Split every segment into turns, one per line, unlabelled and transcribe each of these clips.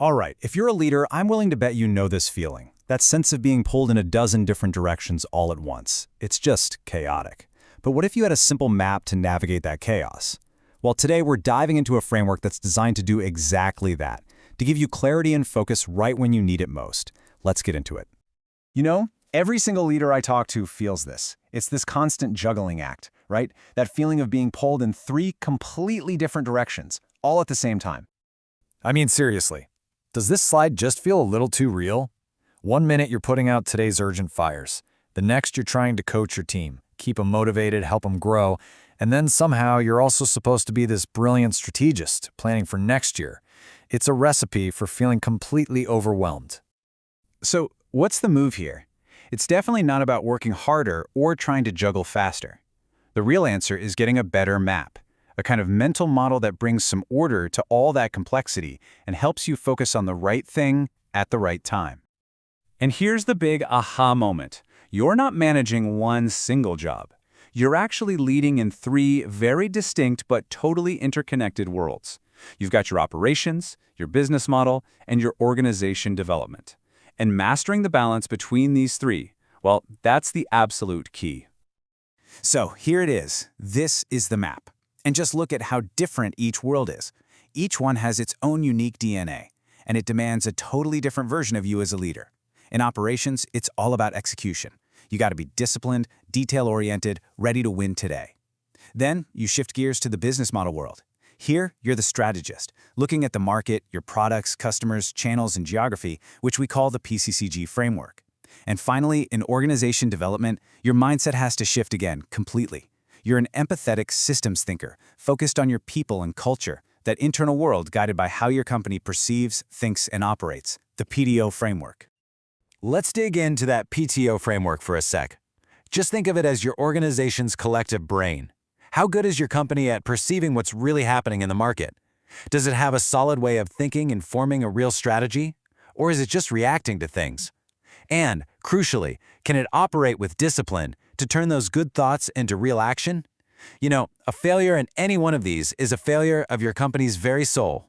All right, if you're a leader, I'm willing to bet you know this feeling. That sense of being pulled in a dozen different directions all at once. It's just chaotic. But what if you had a simple map to navigate that chaos? Well, today we're diving into a framework that's designed to do exactly that, to give you clarity and focus right when you need it most. Let's get into it. You know, every single leader I talk to feels this. It's this constant juggling act, right? That feeling of being pulled in three completely different directions, all at the same time.
I mean, seriously, does this slide just feel a little too real? One minute you're putting out today's urgent fires. The next you're trying to coach your team, keep them motivated, help them grow, and then somehow you're also supposed to be this brilliant strategist, planning for next year. It's a recipe for feeling completely overwhelmed.
So, what's the move here? It's definitely not about working harder or trying to juggle faster. The real answer is getting a better map, a kind of mental model that brings some order to all that complexity and helps you focus on the right thing at the right time. And here's the big aha moment. You're not managing one single job. You're actually leading in three very distinct but totally interconnected worlds. You've got your operations, your business model, and your organization development. And mastering the balance between these three, well, that's the absolute key. So here it is. This is the map. And just look at how different each world is. Each one has its own unique DNA, and it demands a totally different version of you as a leader. In operations, it's all about execution. You got to be disciplined, detail-oriented, ready to win today. Then you shift gears to the business model world. Here, you're the strategist, looking at the market, your products, customers, channels, and geography, which we call the PCCG framework. And finally, in organization development, your mindset has to shift again, completely. You're an empathetic systems thinker, focused on your people and culture, that internal world guided by how your company perceives, thinks, and operates, the PDO framework.
Let's dig into that PTO framework for a sec. Just think of it as your organization's collective brain. How good is your company at perceiving what's really happening in the market? Does it have a solid way of thinking and forming a real strategy? Or is it just reacting to things? And, crucially, can it operate with discipline to turn those good thoughts into real action? You know, a failure in any one of these is a failure of your company's very soul.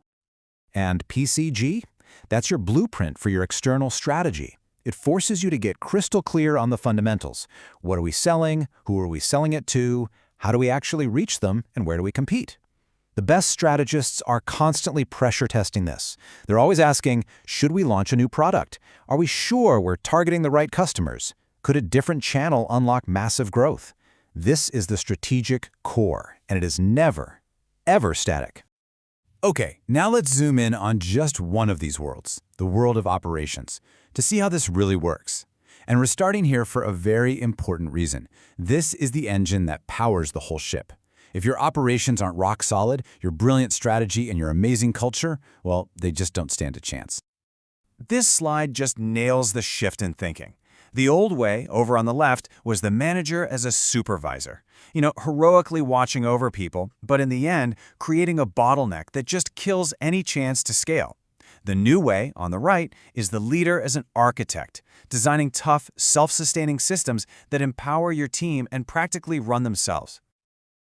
And PCG? That's your blueprint for your external strategy. It forces you to get crystal clear on the fundamentals. What are we selling? Who are we selling it to? How do we actually reach them? And where do we compete? The best strategists are constantly pressure testing this. They're always asking, should we launch a new product? Are we sure we're targeting the right customers? Could a different channel unlock massive growth? This is the strategic core, and it is never, ever static. Okay, now let's zoom in on just one of these worlds, the world of operations, to see how this really works. And we're starting here for a very important reason. This is the engine that powers the whole ship. If your operations aren't rock solid, your brilliant strategy and your amazing culture, well, they just don't stand a chance. This slide just nails the shift in thinking. The old way, over on the left, was the manager as a supervisor. You know, heroically watching over people, but in the end, creating a bottleneck that just kills any chance to scale. The new way, on the right, is the leader as an architect, designing tough, self-sustaining systems that empower your team and practically run themselves.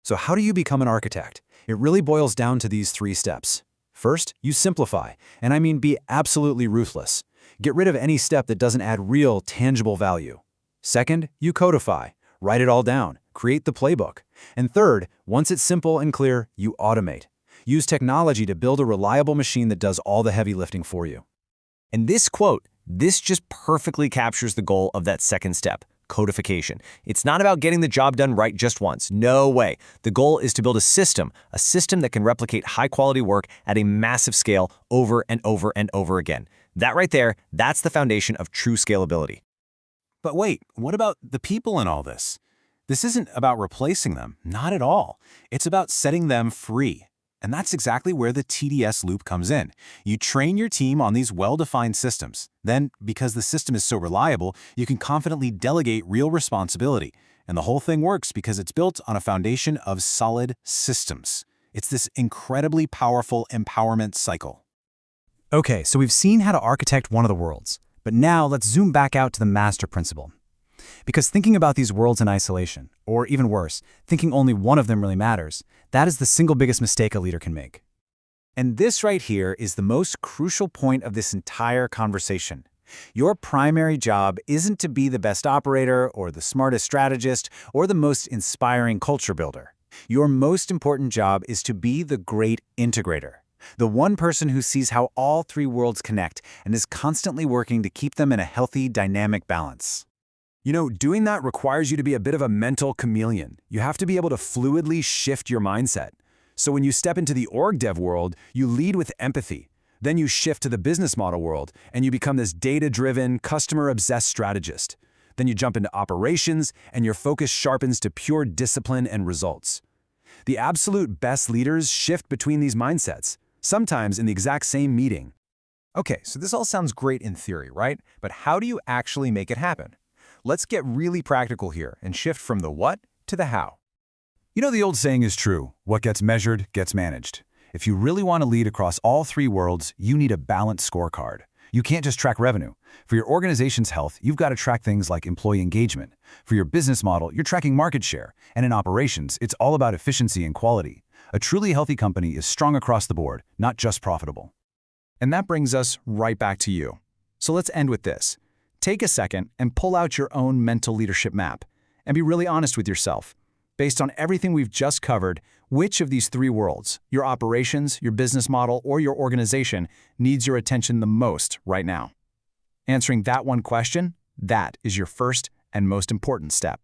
So how do you become an architect? It really boils down to these three steps. First, you simplify, and I mean be absolutely ruthless. Get rid of any step that doesn't add real, tangible value. Second, you codify. Write it all down. Create the playbook. And third, once it's simple and clear, you automate. Use technology to build a reliable machine that does all the heavy lifting for you.
And this quote, this just perfectly captures the goal of that second step, codification. It's not about getting the job done right just once. No way. The goal is to build a system that can replicate high-quality work at a massive scale over and over and over again. That right there, that's the foundation of true scalability.
But wait, what about the people in all this? This isn't about replacing them, not at all. It's about setting them free. And that's exactly where the TDS loop comes in. You train your team on these well-defined systems. Then, because the system is so reliable, you can confidently delegate real responsibility. And the whole thing works because it's built on a foundation of solid systems. It's this incredibly powerful empowerment cycle. Okay, so we've seen how to architect one of the worlds. But now let's zoom back out to the master principle. Because thinking about these worlds in isolation, or even worse, thinking only one of them really matters, that is the single biggest mistake a leader can make. And this right here is the most crucial point of this entire conversation. Your primary job isn't to be the best operator or the smartest strategist or the most inspiring culture builder. Your most important job is to be the great integrator, the one person who sees how all three worlds connect and is constantly working to keep them in a healthy, dynamic balance.
You know, doing that requires you to be a bit of a mental chameleon. You have to be able to fluidly shift your mindset. So when you step into the org dev world, you lead with empathy. Then you shift to the business model world, and you become this data-driven, customer-obsessed strategist. Then you jump into operations, and your focus sharpens to pure discipline and results. The absolute best leaders shift between these mindsets, sometimes in the exact same meeting.
Okay, so this all sounds great in theory, right? But how do you actually make it happen? Let's get really practical here and shift from the what to the how.
You know, the old saying is true: what gets measured gets managed. If you really want to lead across all three worlds, you need a balanced scorecard. You can't just track revenue. For your organization's health, you've got to track things like employee engagement. For your business model, you're tracking market share. And in operations, it's all about efficiency and quality. A truly healthy company is strong across the board, not just profitable.
And that brings us right back to you. So let's end with this. Take a second and pull out your own mental leadership map and be really honest with yourself. Based on everything we've just covered, which of these three worlds, your operations, your business model, or your organization, needs your attention the most right now? Answering that one question, that is your first and most important step.